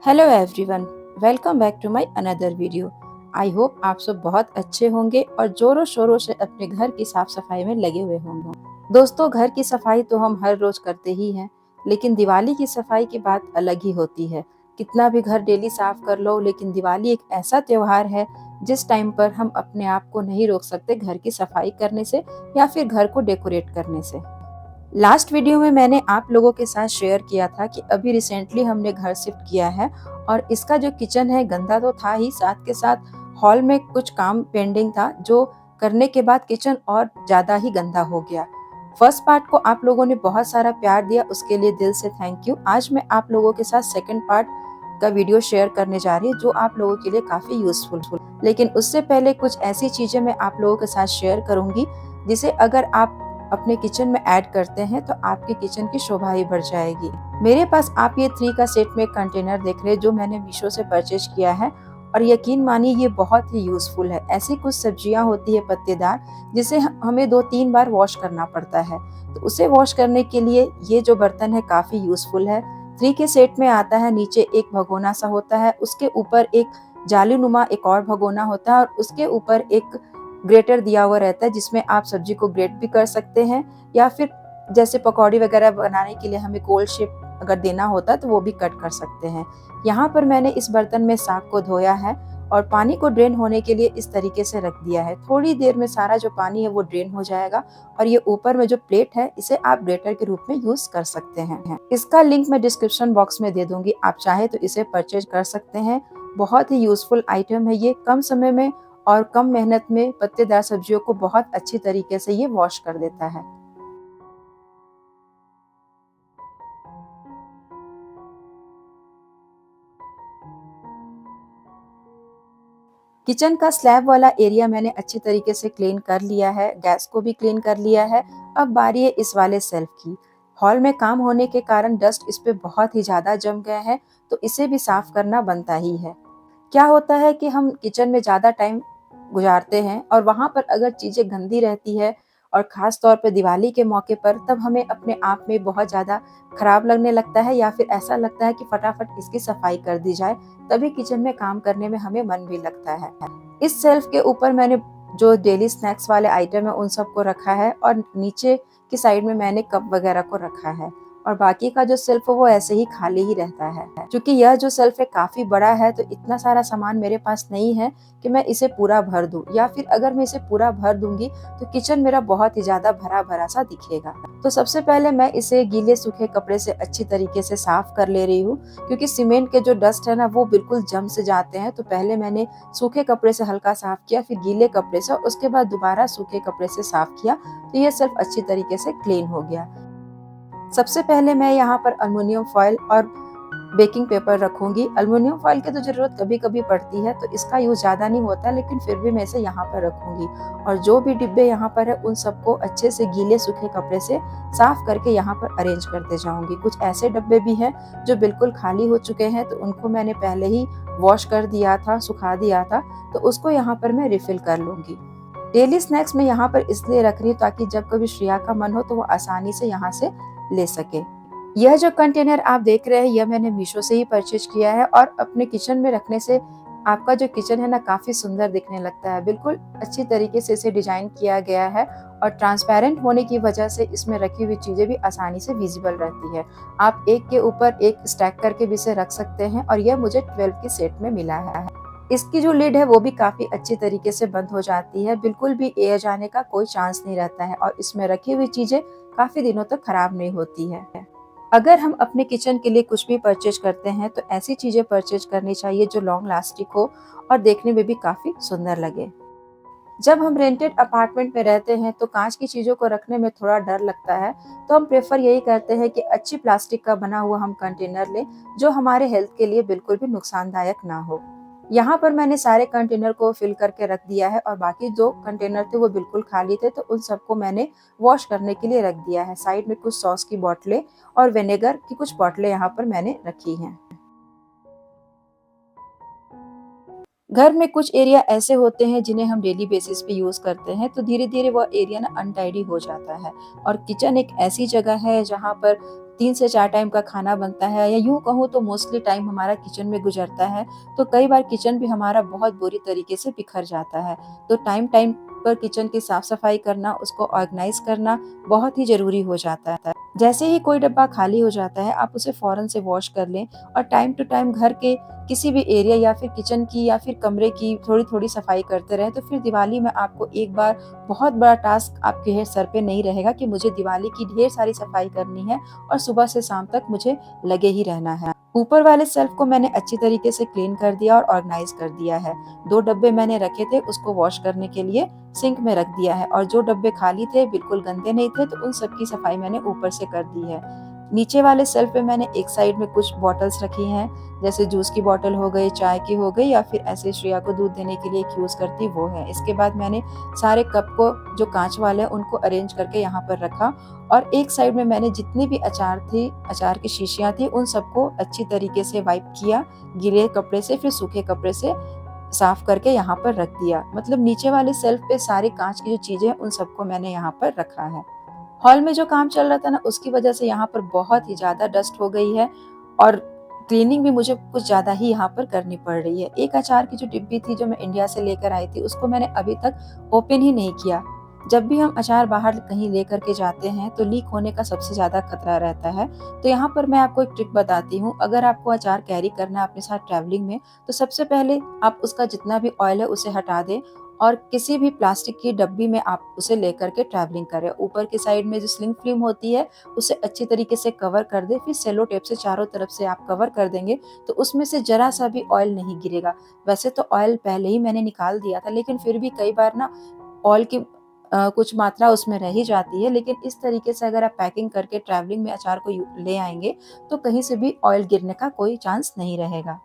Hello everyone, welcome back to my another video. I hope आप सब बहुत अच्छे होंगे और जोरों शोरों से अपने घर की साफ सफाई में लगे हुए होंगे। दोस्तों, घर की सफाई तो हम हर रोज करते ही हैं, लेकिन दिवाली की सफाई की बात अलग ही होती है। कितना भी घर डेली साफ कर लो, लेकिन दिवाली एक ऐसा त्योहार है जिस टाइम पर हम अपने आप को नहीं रोक सकते घर की सफाई करने से या फिर घर को डेकोरेट करने से। लास्ट वीडियो में मैंने आप लोगों के साथ शेयर किया था कि अभी रिसेंटली हमने घर शिफ्ट किया है और इसका जो किचन है गंदा तो था ही, साथ के साथ हॉल में कुछ काम पेंडिंग था जो करने के बाद किचन और ज्यादा ही गंदा हो गया। फर्स्ट पार्ट को आप लोगों ने बहुत सारा प्यार दिया, उसके लिए दिल से थैंक यू। आज मैं आप लोगों के साथ सेकंड पार्ट का वीडियो शेयर करने जा रही हूँ जो आप लोगों के लिए काफी यूजफुल। लेकिन उससे पहले कुछ ऐसी चीजें मैं आप लोगों के साथ शेयर करूंगी जिसे अगर आप अपने किचन में ऐड करते हैं तो आपके किचन की शोभा ही बढ़ जाएगी। मेरे पास आप ये 3 का सेट में कंटेनर देख रहे हैं जो मैंने मीशो से परचेज किया है और यकीन मानिए ये बहुत ही यूजफुल है। ऐसी कुछ सब्जियां होती है पत्तेदार जिसे हमें 2-3 बार वॉश करना पड़ता है, तो उसे वॉश करने के लिए ये जो बर्तन है काफी यूजफुल है। 3 के सेट में आता है, नीचे एक भगोना सा होता है, उसके ऊपर एक जाली नुमा एक और भगोना होता है और उसके ऊपर एक ग्रेटर दिया हुआ रहता है जिसमें आप सब्जी को ग्रेट भी कर सकते हैं या फिर जैसे पकौड़ी वगैरह बनाने के लिए हमें गोल शेप अगर देना होता है तो वो भी कट कर सकते हैं। यहाँ पर मैंने इस बर्तन में साग को धोया है और पानी को ड्रेन होने के लिए इस तरीके से रख दिया है। थोड़ी देर में सारा जो पानी है वो ड्रेन हो जाएगा और ये ऊपर में जो प्लेट है इसे आप ग्रेटर के रूप में यूज कर सकते हैं। इसका लिंक मैं डिस्क्रिप्शन बॉक्स में दे दूंगी, आप चाहे तो इसे परचेज कर सकते हैं। बहुत ही यूजफुल आइटम है ये, कम समय में और कम मेहनत में पत्तेदार सब्जियों को बहुत अच्छी तरीके से ये वॉश कर देता है। किचन का स्लैब वाला एरिया मैंने अच्छी तरीके से क्लीन कर लिया है, गैस को भी क्लीन कर लिया है। अब बारी है इस वाले सेल्फ की। हॉल में काम होने के कारण डस्ट इस पे बहुत ही ज्यादा जम गया है, तो इसे भी साफ करना बनता ही है। क्या होता है कि हम किचन में ज़्यादा टाइम गुजारते हैं और वहाँ पर अगर चीज़ें गंदी रहती है और ख़ास तौर पे दिवाली के मौके पर, तब हमें अपने आप में बहुत ज़्यादा खराब लगने लगता है या फिर ऐसा लगता है कि फटाफट इसकी सफाई कर दी जाए, तभी किचन में काम करने में हमें मन भी लगता है। इस शेल्फ के ऊपर मैंने जो डेली स्नैक्स वाले आइटम है उन सबको रखा है और नीचे की साइड में मैंने कप वगैरह को रखा है और बाकी का जो शेल्फ है वो ऐसे ही खाली ही रहता है। क्योंकि यह जो शेल्फ है काफी बड़ा है तो इतना सारा सामान मेरे पास नहीं है कि मैं इसे पूरा भर दूं, या फिर अगर मैं इसे पूरा भर दूंगी तो किचन मेरा बहुत ही ज्यादा भरा भरा सा दिखेगा। तो सबसे पहले मैं इसे गीले सूखे कपड़े से अच्छी तरीके से साफ कर ले रही हूँ, क्योंकि सीमेंट के जो डस्ट है ना वो बिल्कुल जम से जाते हैं। तो पहले मैंने सूखे कपड़े से हल्का साफ किया, फिर गीले कपड़े से, और उसके बाद दोबारा सूखे कपड़े से साफ किया, तो ये सिर्फ अच्छी तरीके से क्लीन हो गया। सबसे पहले मैं यहाँ पर अल्युमिनियम फॉइल और बेकिंग पेपर रखूंगी। अल्युमिनियम फॉइल की तो जरूरत कभी कभी पड़ती है तो इसका यूज ज्यादा नहीं होता, लेकिन फिर भी मैं इसे यहाँ पर रखूंगी। और जो भी डिब्बे यहाँ पर है उन सबको अच्छे से गीले सूखे कपड़े से साफ करके यहाँ पर अरेंज करते जाऊंगी। कुछ ऐसे डब्बे भी हैं जो बिल्कुल खाली हो चुके हैं, तो उनको मैंने पहले ही वॉश कर दिया था, सुखा दिया था, तो उसको यहाँ पर मैं रिफिल कर लूंगी। डेली स्नैक्स में यहाँ पर इसलिए रख रही हूँ ताकि जब कभी श्रेया का मन हो तो वो आसानी से यहाँ से ले सके। यह जो कंटेनर आप देख रहे हैं यह मैंने मीशो से ही परचेज किया है और अपने किचन में रखने से आपका जो किचन है ना काफी सुंदर दिखने लगता है। बिल्कुल अच्छी तरीके से इसे डिजाइन किया गया है और ट्रांसपेरेंट होने की वजह से इसमें रखी हुई चीजें भी आसानी से विजिबल रहती है। आप एक के ऊपर एक स्टैक करके भी इसे रख सकते हैं और यह मुझे 12 के सेट में मिला है। इसकी जो लिड है वो भी काफी अच्छी तरीके से बंद हो जाती है, बिल्कुल भी एयर जाने का कोई चांस नहीं रहता है और इसमें रखी हुई चीजें काफी दिनों तक खराब नहीं होती है। अगर हम अपने किचन के लिए कुछ भी परचेज करते हैं तो ऐसी चीजें परचेज करनी चाहिए जो लॉन्ग लास्टिंग हो और देखने में भी काफी सुंदर लगे। जब हम रेंटेड अपार्टमेंट में रहते हैं तो कांच की चीजों को रखने में थोड़ा डर लगता है, तो हम प्रेफर यही करते हैं कि अच्छी प्लास्टिक का बना हुआ हम कंटेनर लें जो हमारे हेल्थ के लिए बिल्कुल भी नुकसानदायक ना हो। यहाँ पर मैंने सारे कंटेनर को फिल करके रख दिया है और बाकी जो कंटेनर थे वो बिल्कुल खाली थे, तो उन सबको मैंने वॉश करने के लिए रख दिया है। साइड में कुछ सॉस की बोतलें और विनेगर की कुछ बोतलें यहाँ पर मैंने रखी हैं। घर में कुछ एरिया ऐसे होते हैं जिन्हें हम डेली बेसिस पे यूज़ करते हैं, तो धीरे-धीरे वो एरिया ना अनटाइडी हो जाता है। और किचन एक ऐसी जगह है जहाँ पर 3 से 4 टाइम का खाना बनता है, या यूँ कहूँ तो मोस्टली टाइम हमारा किचन में गुज़रता है। तो कई बार किचन भी हमारा बहुत बुरी तरीके से बिखर जाता है। तो टाइम-टाइम पर किचन की साफ-सफाई करना, उसको ऑर्गनाइज़ करना बहुत ही ज़रूरी हो जाता है। जैसे ही कोई डब्बा खाली हो जाता है, आप उसे फ़ौरन से वॉश कर लें और टाइम टू टाइम घर के किसी भी एरिया या फिर किचन की या फिर कमरे की थोड़ी-थोड़ी सफाई करते रहें, तो फिर दिवाली में आपको एक बार बहुत बड़ा टास्क आपके सर पे नहीं रहेगा कि मुझे दिवाली की ढेर सारी सफाई करनी है और सुबह से शाम तक मुझे लगे ही रहना है। ऊपर वाले शेल्फ को मैंने अच्छी तरीके से क्लीन कर दिया और ऑर्गनाइज़ कर दिया है। 2 डब्बे मैंने रखे थे उसको वॉश करने के लिए सिंक में रख दिया है, और जो डब्बे खाली थे, बिल्कुल गंदे नहीं थे, तो उन सब की सफाई मैंने ऊपर से कर दी है। नीचे वाले शेल्फ पे मैंने एक साइड में कुछ बॉटल्स रखी हैं, जैसे जूस की बॉटल हो गई, चाय की हो गई, या फिर ऐसे श्रेया को दूध देने के लिए एक यूज़ करती वो है। इसके बाद मैंने सारे कप को जो काँच वाले हैं उनको अरेंज करके यहाँ पर रखा, और एक साइड में मैंने जितनी भी अचार थी, अचार की शीशियाँ थी, उन सबको अच्छी तरीके से वाइप किया, गीले कपड़े से, फिर सूखे कपड़े से साफ करके यहाँ पर रख दिया। मतलब नीचे वाले शेल्फ पे सारी काँच की जो चीज़ें हैं उन सबको मैंने यहाँ पर रखा है। हॉल में जो काम चल रहा था ना, उसकी वजह से यहाँ पर बहुत ही ज़्यादा डस्ट हो गई है, और क्लीनिंग भी मुझे कुछ ज़्यादा ही यहाँ पर करनी पड़ रही है। एक अचार की जो डिब्बी थी जो मैं इंडिया से लेकर आई थी, उसको मैंने अभी तक ओपन ही नहीं किया। जब भी हम अचार बाहर कहीं लेकर के जाते हैं तो लीक होने का सबसे ज़्यादा खतरा रहता है। तो यहाँ पर मैं आपको एक ट्रिक बताती हूँ, अगर आपको अचार कैरी करना है अपने साथ ट्रैवलिंग में, तो सबसे पहले आप उसका जितना भी ऑयल है उसे हटा दें, और किसी भी प्लास्टिक की डब्बी में आप उसे लेकर के ट्रैवलिंग करें। ऊपर की साइड में जो स्लिंग फिल्म होती है उसे अच्छी तरीके से कवर कर दें, फिर सेलो टेप से चारों तरफ से आप कवर कर देंगे तो उसमें से ज़रा सा भी ऑयल नहीं गिरेगा। वैसे तो ऑयल पहले ही मैंने निकाल दिया था, लेकिन फिर भी कई बार ना ऑयल की कुछ मात्रा उसमें रह ही जाती है। लेकिन इस तरीके से अगर आप पैकिंग करके ट्रैवलिंग में अचार को ले आएँगे तो कहीं से भी ऑयल गिरने का कोई चांस नहीं रहेगा।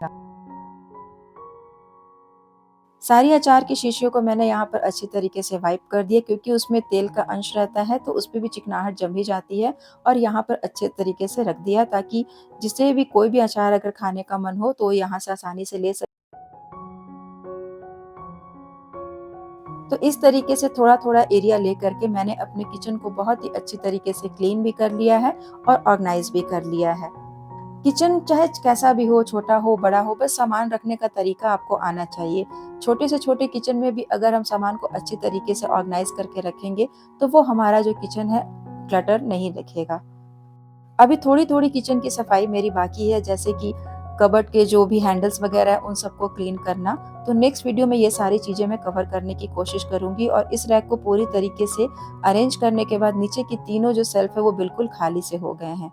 सारी अचार की शीशियों को मैंने यहाँ पर अच्छी तरीके से वाइप कर दिया, क्योंकि उसमें तेल का अंश रहता है तो उसपे भी चिकनाहट जम ही जाती है, और यहाँ पर अच्छे तरीके से रख दिया ताकि जिसे भी कोई भी अचार अगर खाने का मन हो तो वो यहाँ से आसानी से ले सके। तो इस तरीके से थोड़ा-थोड़ा एरिया लेकर के मैंने अपने किचन को बहुत ही अच्छी तरीके से क्लीन भी कर लिया है और ऑर्गनाइज़ भी कर लिया है। किचन चाहे कैसा भी हो, छोटा हो, बड़ा हो, बस सामान रखने का तरीका आपको आना चाहिए। छोटे से छोटे किचन में भी अगर हम सामान को अच्छी तरीके से ऑर्गनाइज़ करके रखेंगे, तो वो हमारा जो किचन है, क्लटर नहीं दिखेगा। अभी थोड़ी-थोड़ी किचन की सफाई मेरी बाकी है, जैसे कि कबर्ड के जो भी हैंडल्स वगैरह हैं, उन सबको क्लीन करना। तो नेक्स्ट वीडियो में ये सारी चीज़ें मैं कवर करने की कोशिश करूँगी, और इस रैक को पूरी तरीके से अरेंज करने के बाद नीचे की तीनों जो शेल्फ है, वो बिल्कुल खाली से हो गए हैं।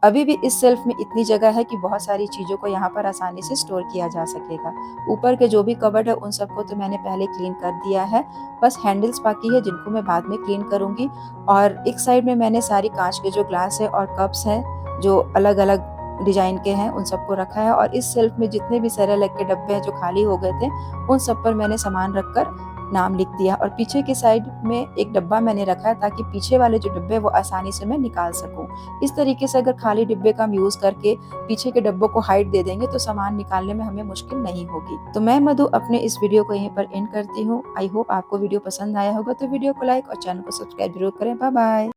अभी भी इस शेल्फ में इतनी जगह है कि बहुत सारी चीज़ों को यहाँ पर आसानी से स्टोर किया जा सकेगा। ऊपर के जो भी कबर्ड है उन सबको तो मैंने पहले क्लीन कर दिया है, बस हैंडल्स बाकी है जिनको मैं बाद में क्लीन करूँगी। और एक साइड में मैंने सारी काँच के जो ग्लास है और कप्स हैं, जो अलग-अलग डिज़ाइन के हैं, उन सबको रखा है, और इस शेल्फ में जितने भी सेरेलैक के डब्बे हैं जो खाली हो गए थे, उन सब पर मैंने सामान रखकर नाम लिख दिया, और पीछे की साइड में एक डब्बा मैंने रखा है ताकि पीछे वाले जो डिब्बे हैं वो आसानी से मैं निकाल सकूँ। इस तरीके से अगर खाली डिब्बे का हम यूज़ करके पीछे के डब्बों को हाइट दे देंगे तो सामान निकालने में हमें मुश्किल नहीं होगी। तो मैं मधु अपने इस वीडियो को यहीं पर एंड करती हूँ। आई होप आपको वीडियो पसंद आया होगा, तो वीडियो को लाइक और चैनल को सब्सक्राइब जरूर करें। Bye bye.